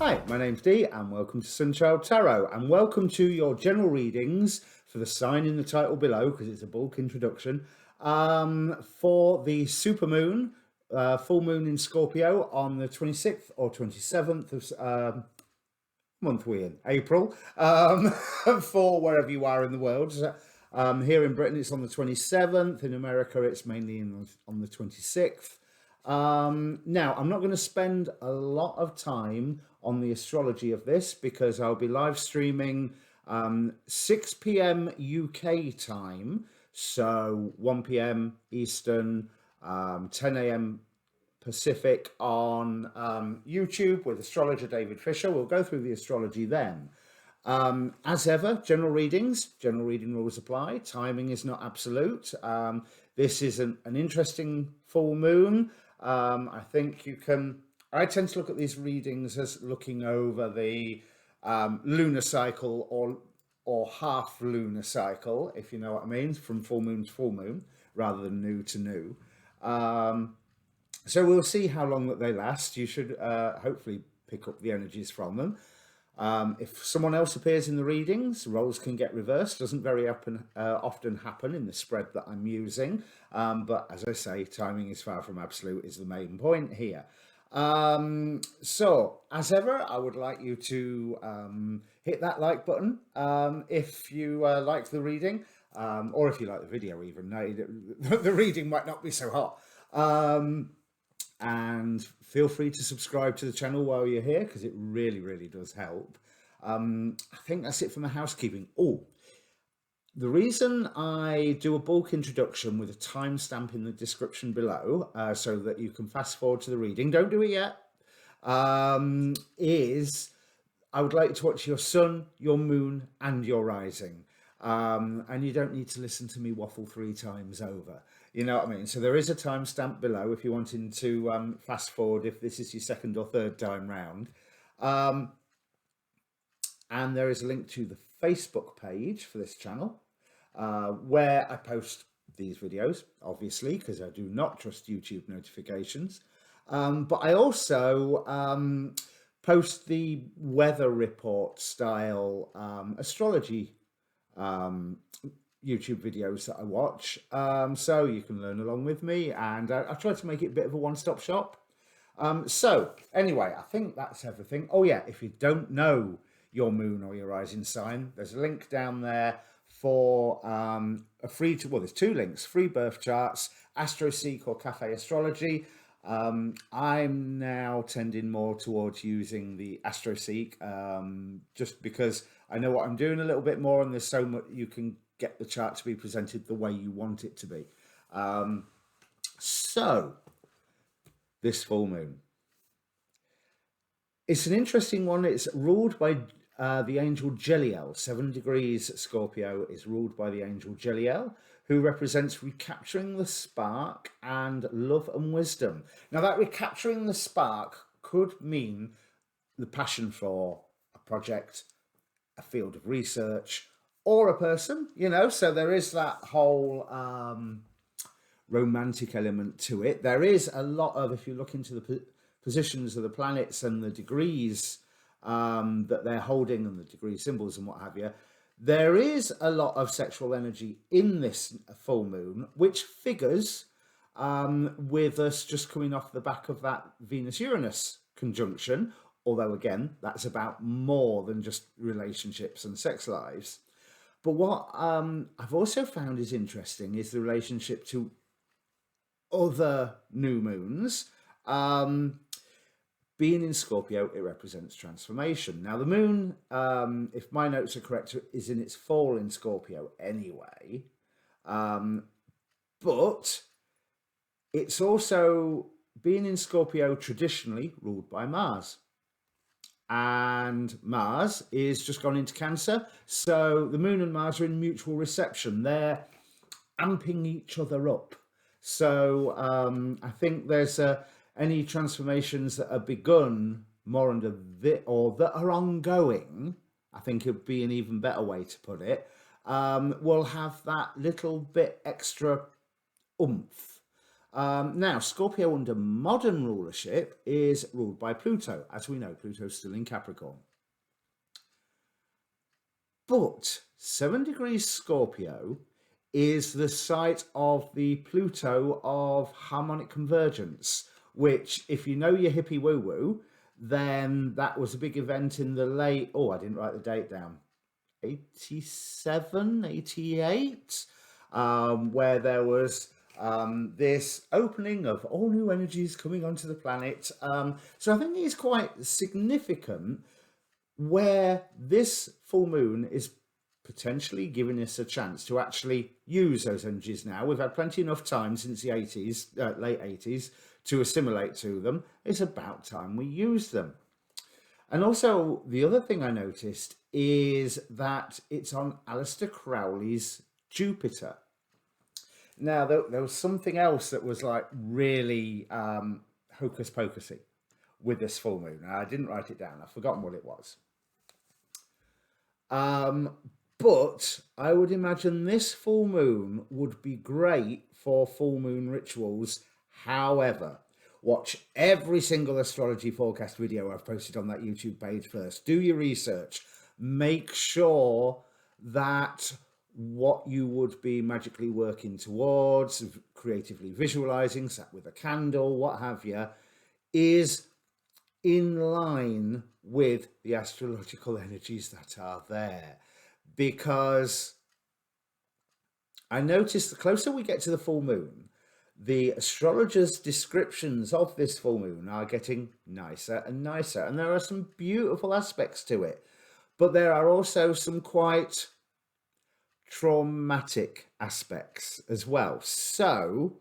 Hi, my name's Dee and welcome to Sunchild Tarot, and welcome to your general readings for the sign in the title below, because it's a bulk introduction, for the supermoon, full moon in Scorpio on the 26th or 27th of month we're in, April, for wherever you are in the world. Here in Britain it's on the 27th, in America it's mainly on the 26th. Now, I'm not going to spend a lot of time on the astrology of this because I'll be live streaming 6 p.m. UK time, so 1 p.m. Eastern, 10 a.m. Pacific on YouTube with astrologer David Fisher. We'll go through the astrology then. As ever, general reading rules apply. Timing is not absolute. This is an interesting full moon. I think I tend to look at these readings as looking over the lunar cycle or half lunar cycle, if you know what I mean, from full moon to full moon, rather than new to new. So we'll see how long that they last. You should hopefully pick up the energies from them. If someone else appears in the readings, roles can get reversed. Doesn't very often happen in the spread that I'm using. But as I say, timing is far from absolute is the main point here. So, as ever, I would like you to hit that like button if you like the reading, or if you like the video even. No, the reading might not be so hot. And feel free to subscribe to the channel while you're here, because it really does help. I think that's it for my housekeeping. Oh, the reason I do a bulk introduction with a timestamp in the description below, so that you can fast forward to the reading, don't do it yet, is I would like to watch your sun, your moon and your rising. And you don't need to listen to me waffle 3 times over. You know what I mean? So there is a timestamp below if you're wanting to fast forward if this is your second or third time round. And there is a link to the Facebook page for this channel, where I post these videos, obviously, because I do not trust YouTube notifications. But I also post the weather report style astrology YouTube videos that I watch, so you can learn along with me, and I try to make it a bit of a one-stop shop. So anyway, I think that's everything. Oh yeah, if you don't know your moon or your rising sign, there's a link down there for there's 2 links: free birth charts, AstroSeek or Cafe Astrology. I'm now tending more towards using the AstroSeek, just because I know what I'm doing a little bit more, and there's so much you can get the chart to be presented the way you want it to be. So this full moon, it's an interesting one. It's ruled by the angel Jeliel. 7 degrees Scorpio is ruled by the angel Jeliel, who represents recapturing the spark and love and wisdom. Now, that recapturing the spark could mean the passion for a project, a field of research, or a person, you know. So there is that whole romantic element to it. There is a lot of, if you look into the positions of the planets and the degrees that they're holding and the degree symbols and what have you, there is a lot of sexual energy in this full moon, which figures with us just coming off the back of that Venus-Uranus conjunction, although again, that's about more than just relationships and sex lives. But what I've also found is interesting is the relationship to other new moons. Being in Scorpio, it represents transformation. Now, the moon, if my notes are correct, is in its fall in Scorpio anyway. But it's also, being in Scorpio, traditionally ruled by Mars. And Mars is just gone into Cancer. So the moon and Mars are in mutual reception. They're amping each other up. So I think there's any transformations that are begun more under or that are ongoing, I think it would be an even better way to put it, will have that little bit extra oomph. Now, Scorpio under modern rulership is ruled by Pluto. As we know, Pluto's still in Capricorn. But 7 degrees Scorpio is the site of the Pluto of harmonic convergence, which, if you know your hippie woo-woo, then that was a big event in the late, oh, I didn't write the date down, 87, 88, where there was this opening of all new energies coming onto the planet. So I think it's quite significant where this full moon is potentially giving us a chance to actually use those energies now. We've had plenty enough time since the 80s, late 80s, to assimilate to them. It's about time we use them. And also, the other thing I noticed is that it's on Aleister Crowley's Jupiter. Now, there was something else that was like really hocus pocusy with this full moon. I didn't write it down. I've forgotten what it was. But I would imagine this full moon would be great for full moon rituals. However, watch every single astrology forecast video I've posted on that YouTube page first. Do your research. Make sure that what you would be magically working towards, creatively visualizing, sat with a candle, what have you, is in line with the astrological energies that are there. Because I noticed the closer we get to the full moon, the astrologers' descriptions of this full moon are getting nicer and nicer. And there are some beautiful aspects to it. But there are also some quite traumatic aspects as well. So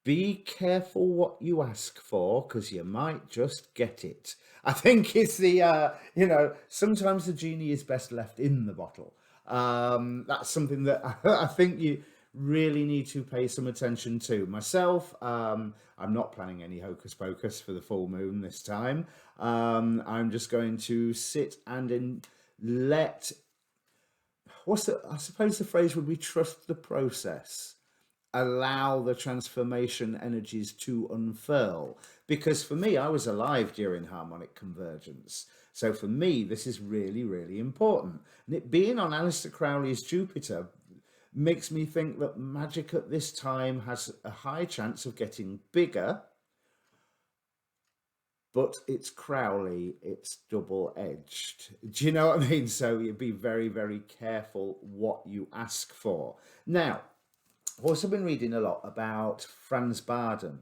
be careful what you ask for, because you might just get it. I think it's the, sometimes the genie is best left in the bottle. That's something that I think you really need to pay some attention to. Myself, I'm not planning any hocus pocus for the full moon this time. I'm just going to sit and let, I suppose the phrase would be trust the process. Allow the transformation energies to unfurl. Because for me, I was alive during harmonic convergence. So for me, this is really, really important. And it being on Aleister Crowley's Jupiter makes me think that magic at this time has a high chance of getting bigger. But it's Crowley, it's double-edged. Do you know what I mean? So you be very, very careful what you ask for. Now, I've also been reading a lot about Franz Barden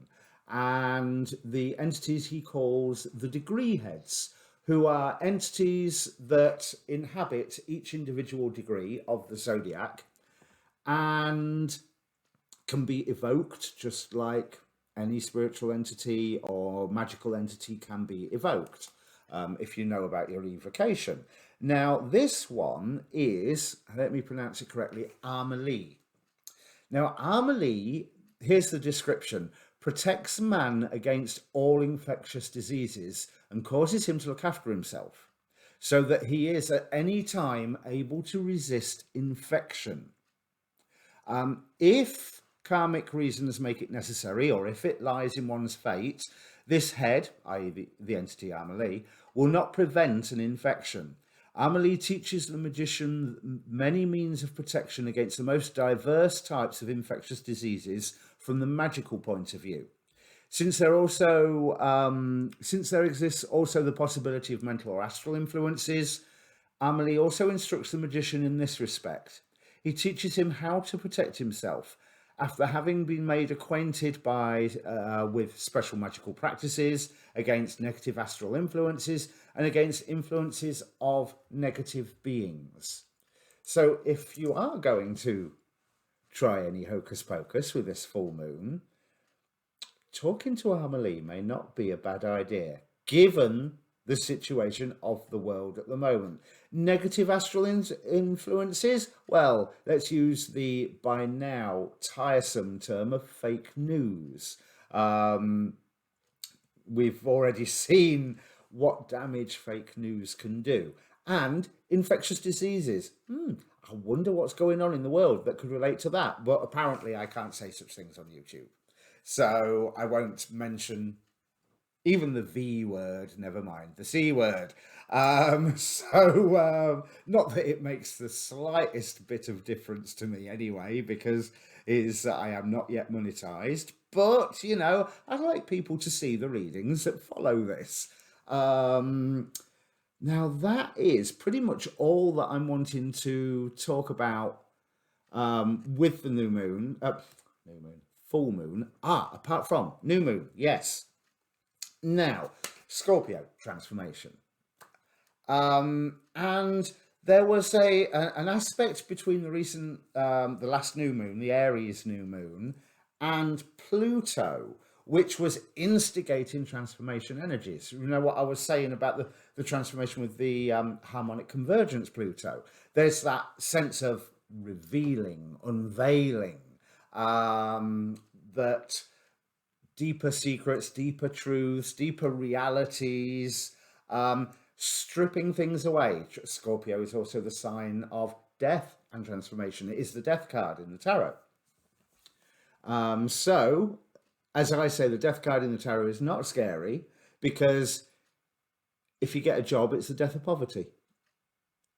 and the entities he calls the degree heads, who are entities that inhabit each individual degree of the zodiac and can be evoked just like any spiritual entity or magical entity can be evoked, if you know about your evocation. Now, this one is, let me pronounce it correctly, Amelie. Now, Amelie, here's the description, protects man against all infectious diseases and causes him to look after himself so that he is at any time able to resist infection. If karmic reasons make it necessary, or if it lies in one's fate, this head, i.e. the entity Amelie, will not prevent an infection. Amelie teaches the magician many means of protection against the most diverse types of infectious diseases from the magical point of view. Since there exists also the possibility of mental or astral influences, Amelie also instructs the magician in this respect. He teaches him how to protect himself after having been made acquainted with special magical practices against negative astral influences and against influences of negative beings. So if you are going to try any hocus pocus with this full moon, talking to Amelie may not be a bad idea, given the situation of the world at the moment. Negative astral influences? Well, let's use the by now tiresome term of fake news. We've already seen what damage fake news can do. And infectious diseases. I wonder what's going on in the world that could relate to that. But apparently I can't say such things on YouTube. So I won't mention even the V word, never mind, the C word. Not that it makes the slightest bit of difference to me anyway, because is I am not yet monetized. But, you know, I'd like people to see the readings that follow this. Now, that is pretty much all that I'm wanting to talk about with the new moon, full moon. Apart from new moon, yes. Now, Scorpio transformation. And there was an aspect between the recent, the last new moon, the Aries new moon, and Pluto, which was instigating transformation energies. You know what I was saying about the transformation with the harmonic convergence Pluto? There's that sense of revealing, unveiling, that deeper secrets, deeper truths, deeper realities, stripping things away. Scorpio is also the sign of death and transformation. It is the death card in the tarot. So, as I say, the death card in the tarot is not scary because if you get a job, it's the death of poverty.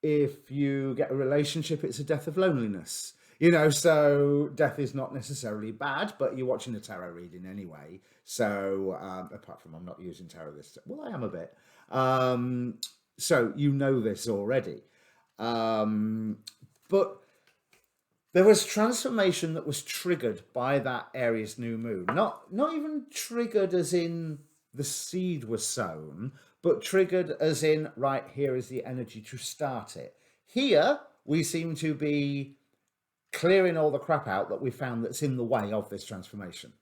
If you get a relationship, it's a death of loneliness. You know, so death is not necessarily bad, but you're watching a tarot reading anyway. So, apart from I'm not using tarot this, well, I am a bit. So you know this already. But there was transformation that was triggered by that Aries new moon. Not even triggered as in the seed was sown, but triggered as in, right, here is the energy to start it. Here, we seem to be clearing all the crap out that we found that's in the way of this transformation.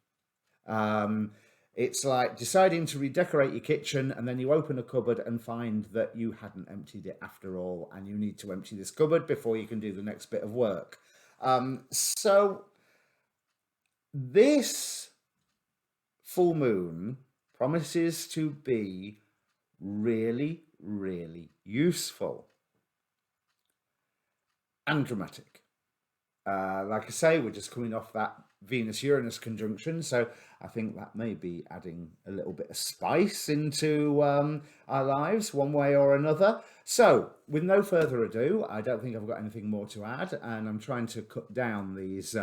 It's like deciding to redecorate your kitchen and then you open a cupboard and find that you hadn't emptied it after all, and you need to empty this cupboard before you can do the next bit of work. So this full moon promises to be really, really useful and dramatic. Like I say, we're just coming off that Venus-Uranus conjunction, so I think that may be adding a little bit of spice into our lives one way or another. So, with no further ado, I don't think I've got anything more to add, and I'm trying to cut down these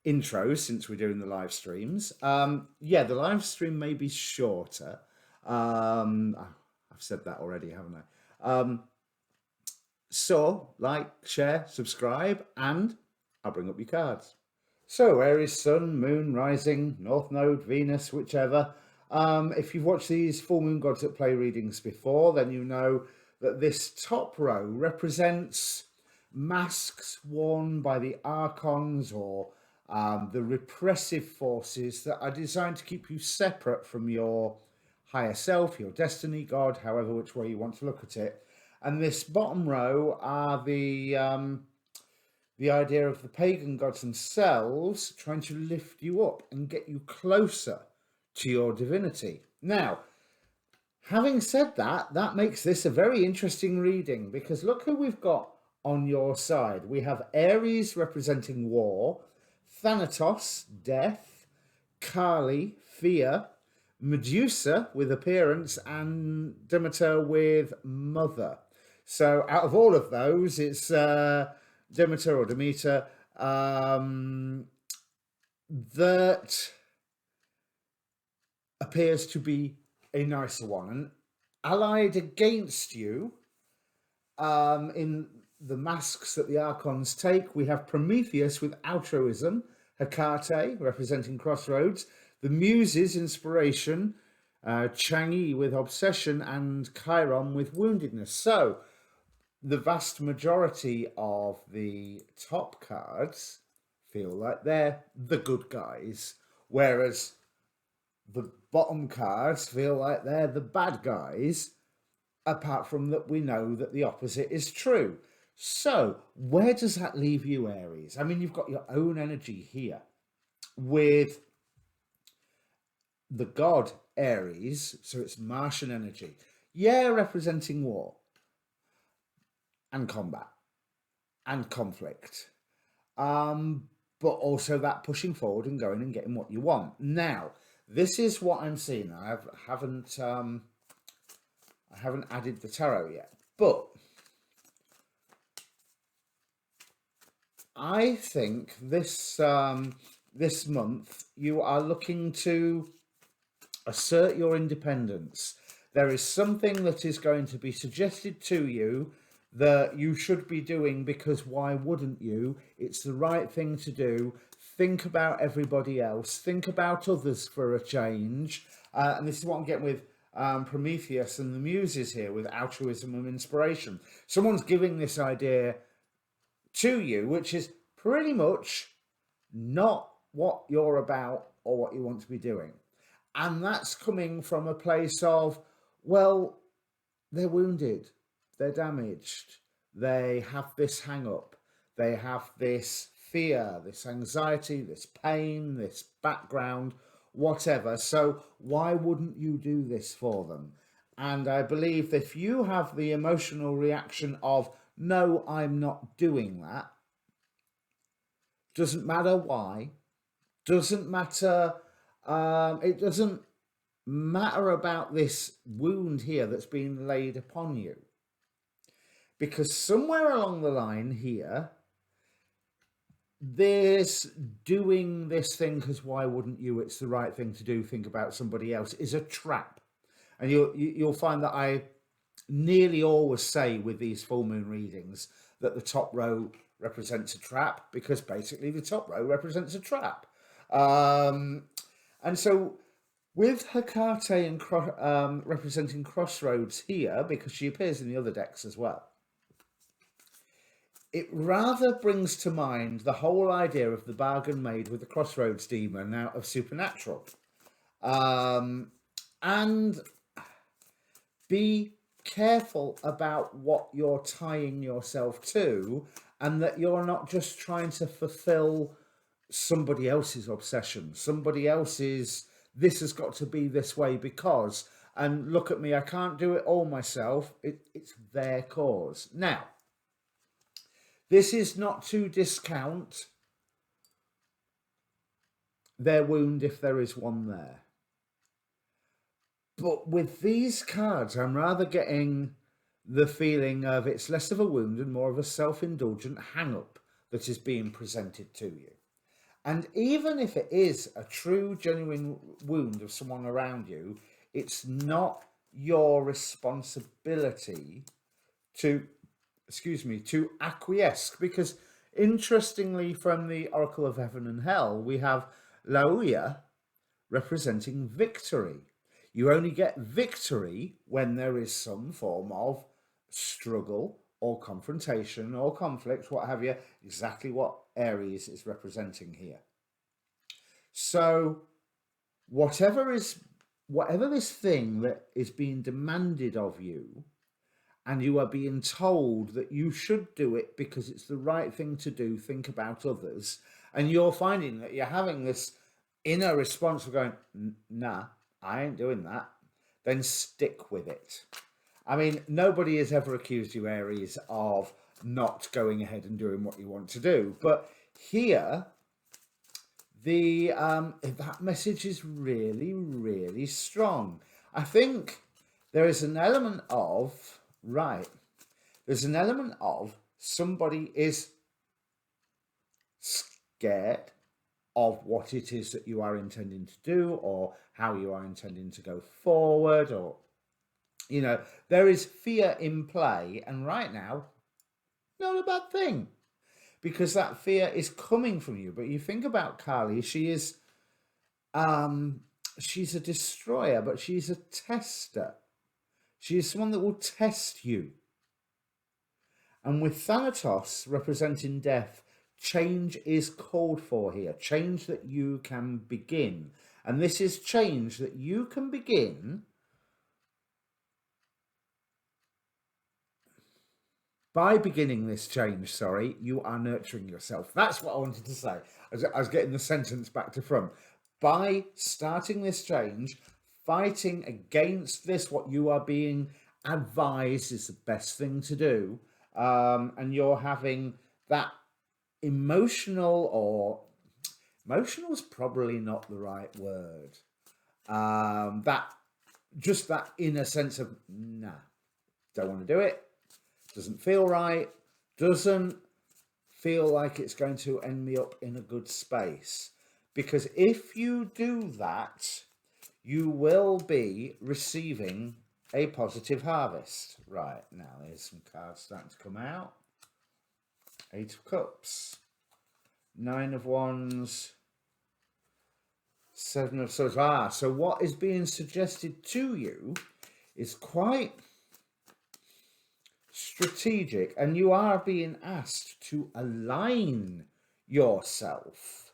intros since we're doing the live streams. Yeah, the live stream may be shorter. I've said that already, haven't I? So, like, share, subscribe, and I'll bring up your cards. So, Aries, Sun, Moon, Rising, North Node, Venus, whichever. If you've watched these full moon gods at play readings before, then you know that this top row represents masks worn by the archons or the repressive forces that are designed to keep you separate from your higher self, your destiny, God, however which way you want to look at it. And this bottom row are the idea of the pagan gods themselves trying to lift you up and get you closer to your divinity. Now, having said that, that makes this a very interesting reading, because look who we've got on your side. We have Aries representing war, Thanatos, death, Kali, fear, Medusa with appearance, and Demeter with mother. So out of all of those, it's Demeter or Demeter that appears to be a nicer one. And allied against you in the masks that the archons take, we have Prometheus with altruism, Hecate representing crossroads, the Muses, inspiration, Chang'e with obsession, and Chiron with woundedness. So the vast majority of the top cards feel like they're the good guys, whereas the bottom cards feel like they're the bad guys, apart from that we know that the opposite is true. So where does that leave you, Aries? I mean, you've got your own energy here with the god Aries, so it's Martian energy. Yeah, representing war and combat and conflict. but also that pushing forward and going and getting what you want. Now, this is what I'm seeing. I haven't added the tarot yet, but I think this this month you are looking to assert your independence. There is something that is going to be suggested to you that you should be doing, because why wouldn't you? It's the right thing to do. Think about everybody else. Think about others for a change. And this is what I'm getting with Prometheus and the Muses here, with altruism and inspiration. Someone's giving this idea to you, which is pretty much not what you're about or what you want to be doing. And that's coming from a place of, well, they're wounded, they're damaged, they have this hang up, they have this fear, this anxiety, this pain, this background, whatever. So why wouldn't you do this for them? And I believe if you have the emotional reaction of, no, I'm not doing that, doesn't matter why, doesn't matter, it doesn't matter about this wound here that's been laid upon you. Because somewhere along the line here, this doing this thing, because why wouldn't you, it's the right thing to do, think about somebody else, is a trap. And you'll find that I nearly always say with these full moon readings that the top row represents a trap, because basically the top row represents a trap. And so with Hecate and representing crossroads here, because she appears in the other decks as well, it rather brings to mind the whole idea of the bargain made with the crossroads demon out of Supernatural. And be careful about what you're tying yourself to, and that you're not just trying to fulfill somebody else's obsession, somebody else's, this has got to be this way because, and look at me, I can't do it all myself. It's their cause. Now, this is not to discount their wound if there is one there. But with these cards, I'm rather getting the feeling of it's less of a wound and more of a self-indulgent hang-up that is being presented to you. And even if it is a true, genuine wound of someone around you, it's not your responsibility to acquiesce. Because interestingly, from the Oracle of Heaven and Hell, we have Lauia representing victory. You only get victory when there is some form of struggle or confrontation or conflict, what have you, exactly what Aries is representing here. So whatever this thing that is being demanded of you, and you are being told that you should do it because it's the right thing to do, think about others, and you're finding that you're having this inner response of going, nah, I ain't doing that, then stick with it. I mean, nobody has ever accused you, Aries, of not going ahead and doing what you want to do. But here, that message is really, really strong. I think there is an element of, there's an element of somebody is scared of what it is that you are intending to do, or how you are intending to go forward, or, you know, there is fear in play. And right now, not a bad thing, because that fear is coming from you. But you think about Kali, she is, she's a destroyer, but she's a tester. She is someone that will test you. And with Thanatos representing death, change is called for here. Change that you can begin. And this is change that you can begin by beginning this change, you are nurturing yourself. That's what I wanted to say. I was getting the sentence back to front. By starting this change, fighting against this, what you are being advised is the best thing to do. And you're having that emotional or Emotional is probably not the right word. That just that inner sense of nah, don't want to do it, doesn't feel right, doesn't feel like it's going to end me up in a good space. Because if you do that, you will be receiving a positive harvest. Right, now there's some cards starting to come out. 8 of Cups, 9 of Wands, 7 of Swords. So what is being suggested to you is quite strategic, and you are being asked to align yourself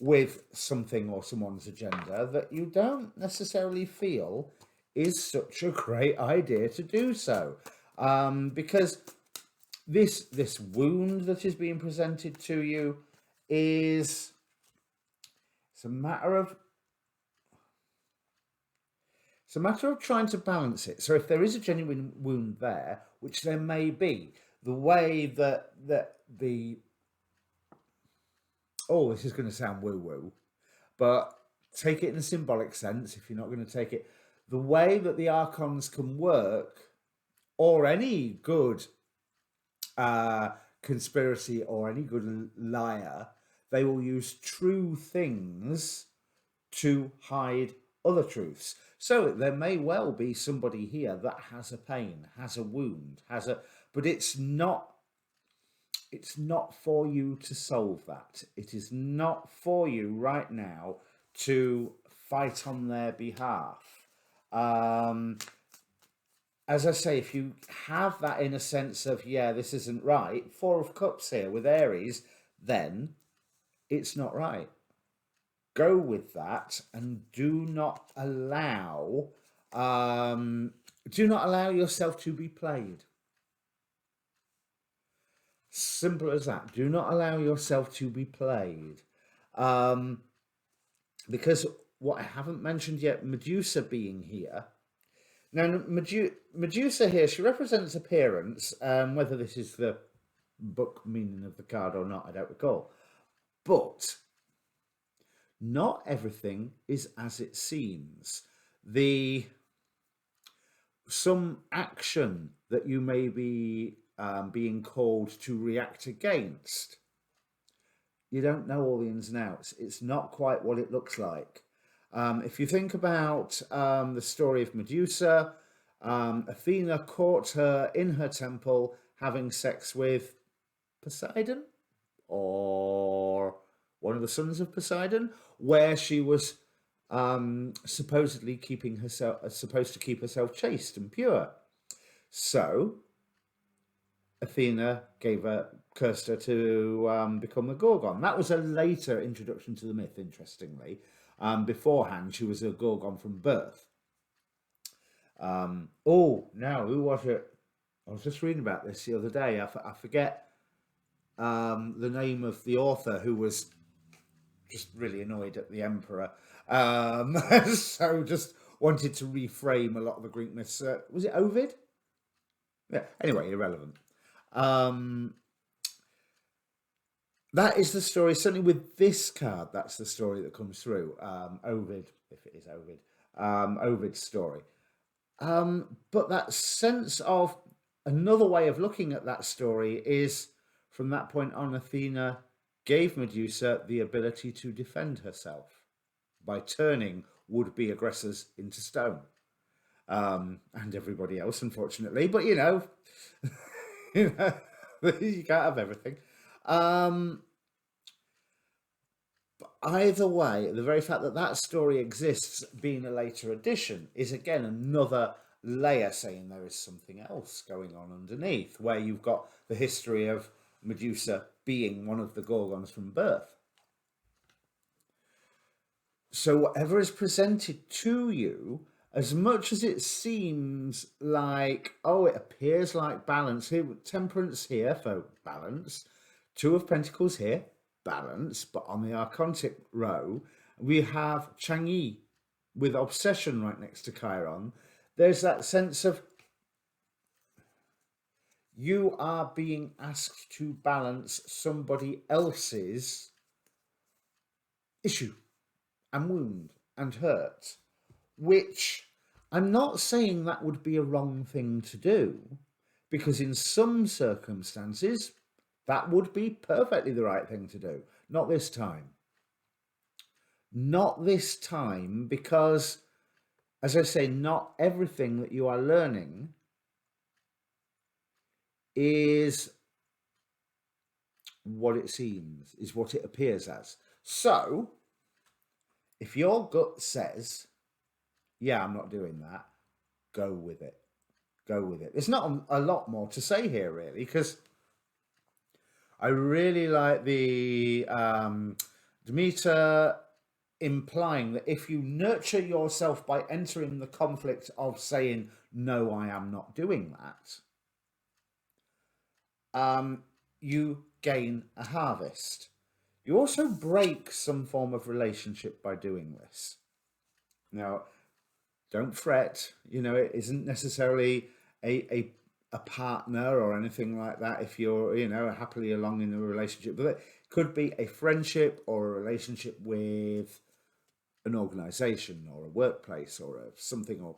with something or someone's agenda that you don't necessarily feel is such a great idea to do so. Because this wound that is being presented to you is it's a matter of trying to balance it. So if there is a genuine wound there, which there may be, the way that the this is going to sound woo-woo, but take it in a symbolic sense if you're not going to take it. The way that the archons can work, or any good conspiracy or any good liar, they will use true things to hide other truths. So there may well be somebody here that has a pain, has a wound, but it's not for you to solve that. It is not for you right now to fight on their behalf. As I say, if you have that in a sense of, yeah, this isn't right, 4 of Cups here with Aries, then it's not right. Go with that and do not allow yourself to be played. Simple as that. Do not allow yourself to be played. Because what I haven't mentioned yet, Medusa being here. Now, Medusa here, she represents appearance. Whether this is the book meaning of the card or not, I don't recall. But not everything is as it seems. Some action that you may be being called to react against, you don't know all the ins and outs. It's not quite what it looks like. If you think about the story of Medusa, Athena caught her in her temple having sex with Poseidon, or one of the sons of Poseidon, where she was supposedly supposed to keep herself chaste and pure. So Athena cursed her to become a Gorgon. That was a later introduction to the myth, interestingly. Beforehand, she was a Gorgon from birth. Who was it? I was just reading about this the other day. I forget the name of the author who was just really annoyed at the emperor. So just wanted to reframe a lot of the Greek myths. Was it Ovid? Yeah, anyway, irrelevant. That is the story, certainly with this card, that's the story that comes through. Ovid, if it is Ovid, Ovid's story. But that sense of another way of looking at that story is, from that point on, Athena gave Medusa the ability to defend herself by turning would-be aggressors into stone. And everybody else, unfortunately. But, you know, you can't have everything. But either way, the very fact that that story exists, being a later edition, is again another layer saying there is something else going on underneath, where you've got the history of Medusa being one of the Gorgons from birth. So whatever is presented to you, as much as it seems like, it appears like balance here, Temperance here for balance, 2 of Pentacles here, balance, but on the Archontic row, we have Chang'e with Obsession right next to Chiron. There's that sense of you are being asked to balance somebody else's issue and wound and hurt, which I'm not saying that would be a wrong thing to do, because in some circumstances that would be perfectly the right thing to do. Not this time. Not this time, because, as I say, not everything that you are learning is what it seems, is what it appears as. So, if your gut says, yeah, I'm not doing that, go with it. Go with it. There's not a lot more to say here, really, because I really like the Demeter implying that if you nurture yourself by entering the conflict of saying, no, I am not doing that, you gain a harvest. You also break some form of relationship by doing this. Now, don't fret, it isn't necessarily a partner or anything like that if you're, happily along in a relationship, but it could be a friendship or a relationship with an organization or a workplace or something.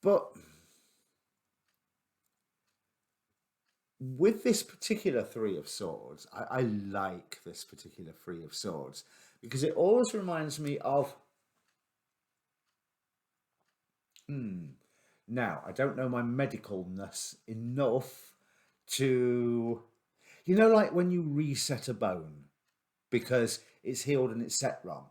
But with this particular Three of Swords, I like this particular Three of Swords because it always reminds me of now, I don't know my medicalness enough to, like when you reset a bone because it's healed and it's set wrong.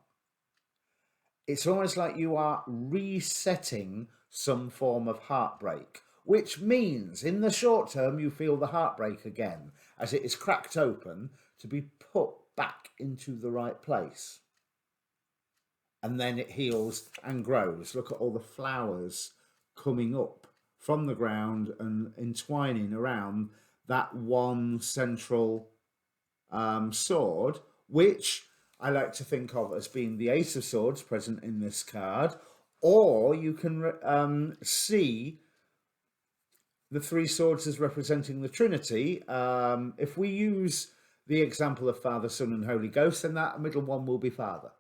It's almost like you are resetting some form of heartbreak, which means in the short term you feel the heartbreak again as it is cracked open to be put back into the right place. And then it heals and grows. Look at all the flowers coming up from the ground and entwining around that one central sword, which I like to think of as being the Ace of Swords present in this card, or you can see the three swords as representing the Trinity. If we use the example of Father, Son, and Holy Ghost, then that middle one will be Father.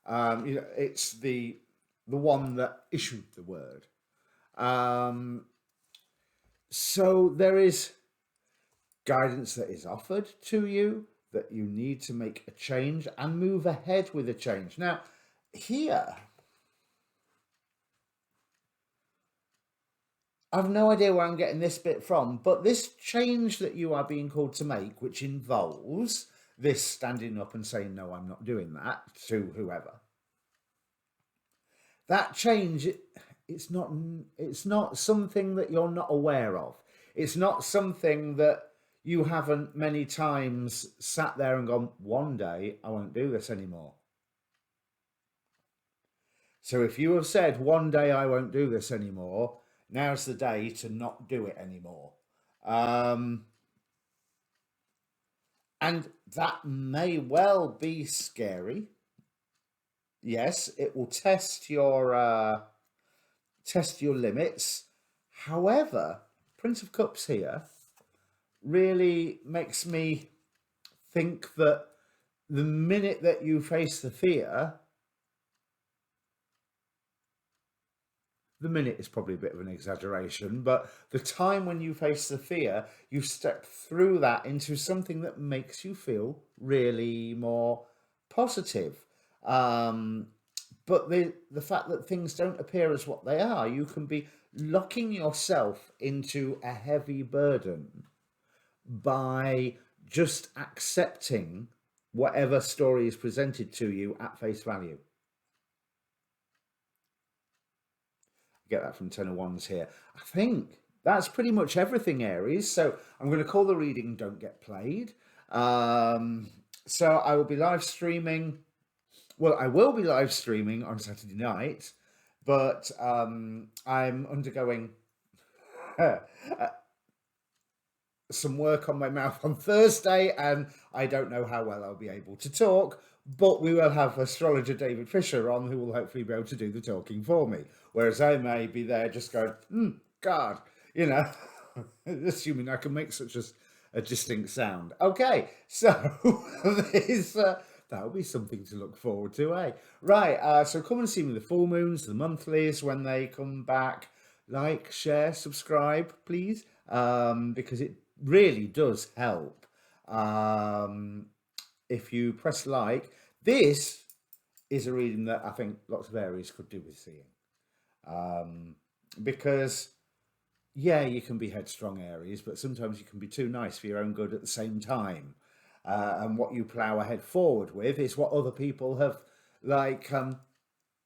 It's the one that issued the word. So there is guidance that is offered to you that you need to make a change and move ahead with a change. Now, here, I've no idea where I'm getting this bit from, but this change that you are being called to make, which involves this standing up and saying, no, I'm not doing that to whoever. That change, it's not something that you're not aware of. It's not something that you haven't many times sat there and gone, one day I won't do this anymore. So if you have said, one day I won't do this anymore, now's the day to not do it anymore. And that may well be scary. Yes, it will test your limits. However, Prince of Cups here really makes me think that the minute that you face the fear, the minute is probably a bit of an exaggeration, but the time when you face the fear, you step through that into something that makes you feel really more positive. But the fact that things don't appear as what they are, you can be locking yourself into a heavy burden by just accepting whatever story is presented to you at face value. Get that from Ten of Wands here. I think that's pretty much everything, Aries. So I'm going to call the reading Don't Get Played. So I will be live streaming. Well, I will be live streaming on Saturday night, but I'm undergoing some work on my mouth on Thursday, and I don't know how well I'll be able to talk, but we will have astrologer David Fisher on, who will hopefully be able to do the talking for me, whereas I may be there just going, God, assuming I can make such a distinct sound. Okay, so That would be something to look forward to, eh? Right, so come and see me the full moons, the monthlies when they come back. Like, share, subscribe, please, because it really does help. Um, if you press like, this is a reading that I think lots of Aries could do with seeing. Because, yeah, you can be headstrong Aries, but sometimes you can be too nice for your own good at the same time. And what you plough ahead forward with is what other people have, like,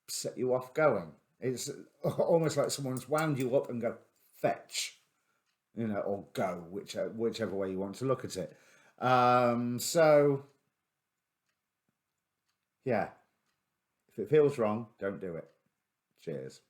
set you off going. It's almost like someone's wound you up and go, fetch, or go, whichever way you want to look at it. So, yeah, if it feels wrong, don't do it. Cheers.